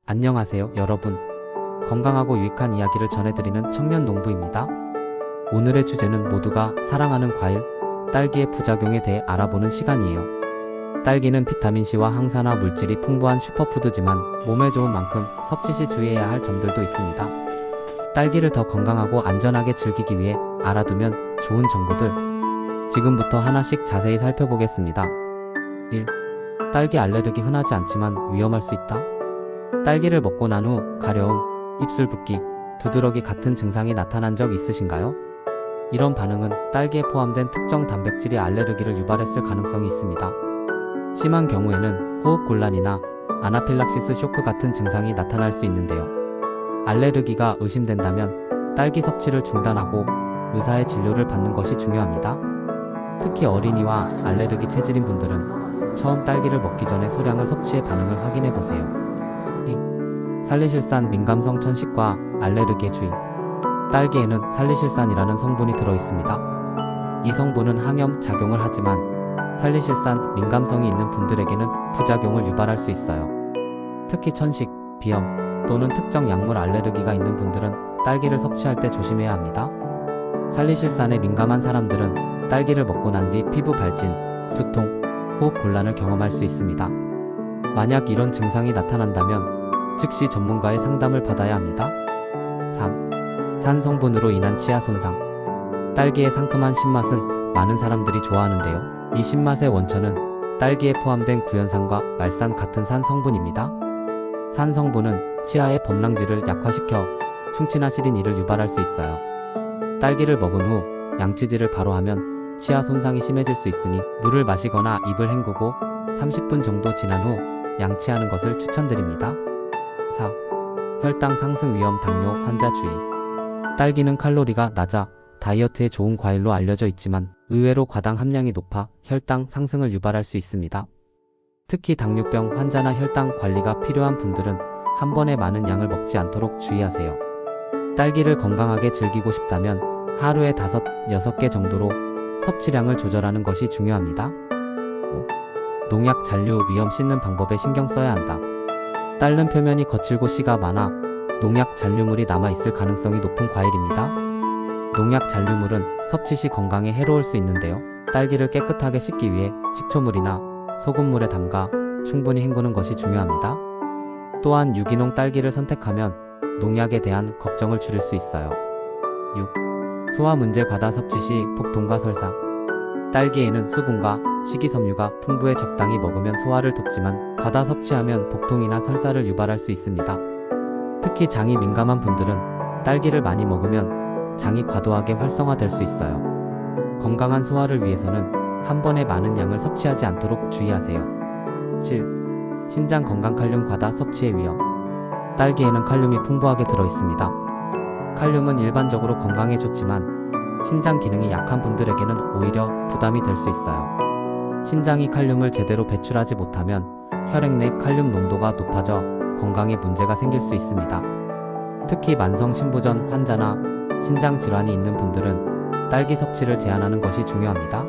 안녕하세요, 여러분. 건강하고 유익한 이야기를 전해드리는 청년농부입니다. 오늘의 주제는 모두가 사랑하는 과일, 딸기의 부작용에 대해 알아보는 시간이에요. 딸기는 비타민C와 항산화 물질이 풍부한 슈퍼푸드지만 몸에 좋은 만큼 섭취 시 주의해야 할 점들도 있습니다. 딸기를 더 건강하고 안전하게 즐기기 위해 알아두면 좋은 정보들. 지금부터 하나씩 자세히 살펴보겠습니다. 1. 딸기 알레르기 흔하지 않지만 위험할 수 있다. 딸기를 먹고 난 후 가려움, 입술 붓기, 두드러기 같은 증상이 나타난 적 있으신가요? 이런 반응은 딸기에 포함된 특정 단백질이 알레르기를 유발했을 가능성이 있습니다. 심한 경우에는 호흡곤란이나 아나필락시스 쇼크 같은 증상이 나타날 수 있는데요. 알레르기가 의심된다면 딸기 섭취를 중단하고 의사의 진료를 받는 것이 중요합니다. 특히 어린이와 알레르기 체질인 분들은 처음 딸기를 먹기 전에 소량을 섭취해 반응을 확인해 보세요. 2. 살리실산 민감성 천식과 알레르기에 주의. 딸기에는 살리실산이라는 성분이 들어있습니다. 이 성분은 항염 작용을 하지만 살리실산 민감성이 있는 분들에게는 부작용을 유발할 수 있어요. 특히 천식, 비염 또는 특정 약물 알레르기가 있는 분들은 딸기를 섭취할 때 조심해야 합니다. 살리실산에 민감한 사람들은 딸기를 먹고 난 뒤 피부 발진, 두통, 호흡 곤란을 경험할 수 있습니다. 만약 이런 증상이 나타난다면 즉시 전문가의 상담을 받아야 합니다. 3. 산 성분으로 인한 치아 손상. 딸기의 상큼한 신맛은 많은 사람들이 좋아하는데요. 이 신맛의 원천은 딸기에 포함된 구연산과 말산 같은 산 성분입니다. 산 성분은 치아의 범랑질을 약화시켜 충치나 시린이를 유발할 수 있어요. 딸기를 먹은 후 양치질을 바로 하면 치아 손상이 심해질 수 있으니 물을 마시거나 입을 헹구고 30분 정도 지난 후 양치하는 것을 추천드립니다. 4. 혈당 상승 위험 당뇨 환자 주의. 딸기는 칼로리가 낮아 다이어트에 좋은 과일로 알려져 있지만 의외로 과당 함량이 높아 혈당 상승을 유발할 수 있습니다. 특히 당뇨병 환자나 혈당 관리가 필요한 분들은 한 번에 많은 양을 먹지 않도록 주의하세요. 딸기를 건강하게 즐기고 싶다면 하루에 5, 6개 정도로 섭취량을 조절하는 것이 중요합니다. 5. 농약 잔류 위험 씻는 방법에 신경 써야 한다. 딸은 표면이 거칠고 씨가 많아 농약 잔류물이 남아있을 가능성이 높은 과일입니다. 농약 잔류물은 섭취 시 건강에 해로울 수 있는데요. 딸기를 깨끗하게 씻기 위해 식초물이나 소금물에 담가 충분히 헹구는 것이 중요합니다. 또한 유기농 딸기를 선택하면 농약에 대한 걱정을 줄일 수 있어요. 6. 소화 문제 과다 섭취 시 복통과 설사. 딸기에는 수분과 식이섬유가 풍부해 적당히 먹으면 소화를 돕지만 과다 섭취하면 복통이나 설사를 유발할 수 있습니다. 특히 장이 민감한 분들은 딸기를 많이 먹으면 장이 과도하게 활성화될 수 있어요. 건강한 소화를 위해서는 한 번에 많은 양을 섭취하지 않도록 주의하세요. 7. 신장 건강 칼륨 과다 섭취의 위험. 딸기에는 칼륨이 풍부하게 들어있습니다. 칼륨은 일반적으로 건강에 좋지만 신장 기능이 약한 분들에게는 오히려 부담이 될 수 있어요. 신장이 칼륨을 제대로 배출하지 못하면 혈액 내 칼륨 농도가 높아져 건강에 문제가 생길 수 있습니다. 특히 만성 신부전 환자나 신장 질환이 있는 분들은 딸기 섭취를 제한하는 것이 중요합니다.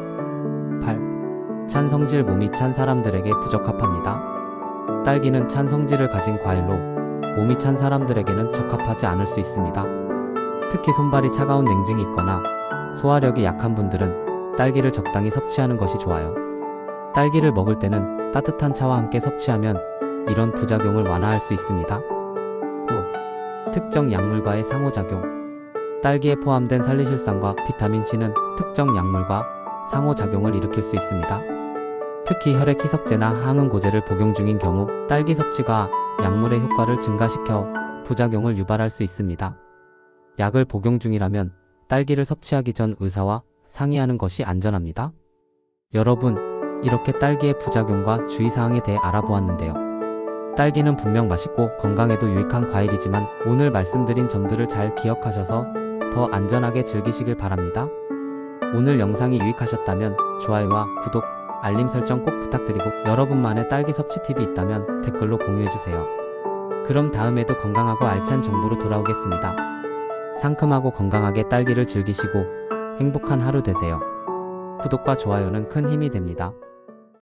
8. 찬 성질 몸이 찬 사람들에게 부적합합니다. 딸기는 찬 성질을 가진 과일로 몸이 찬 사람들에게는 적합하지 않을 수 있습니다. 특히 손발이 차가운 냉증이 있거나 소화력이 약한 분들은 딸기를 적당히 섭취하는 것이 좋아요. 딸기를 먹을 때는 따뜻한 차와 함께 섭취하면 이런 부작용을 완화할 수 있습니다. 9. 특정 약물과의 상호작용. 딸기에 포함된 살리실산과 비타민C는 특정 약물과 상호작용을 일으킬 수 있습니다. 특히 혈액 희석제나 항응고제를 복용 중인 경우 딸기 섭취가 약물의 효과를 증가시켜 부작용을 유발할 수 있습니다. 약을 복용 중이라면 딸기를 섭취하기 전 의사와 상의하는 것이 안전합니다. 여러분, 이렇게 딸기의 부작용과 주의사항에 대해 알아보았는데요. 딸기는 분명 맛있고 건강에도 유익한 과일이지만 오늘 말씀드린 점들을 잘 기억하셔서 더 안전하게 즐기시길 바랍니다. 오늘 영상이 유익하셨다면 좋아요와 구독, 알림 설정 꼭 부탁드리고 여러분만의 딸기 섭취 팁이 있다면 댓글로 공유해주세요. 그럼 다음에도 건강하고 알찬 정보로 돌아오겠습니다. 상큼하고 건강하게 딸기를 즐기시고 행복한 하루 되세요. 구독과 좋아요는 큰 힘이 됩니다.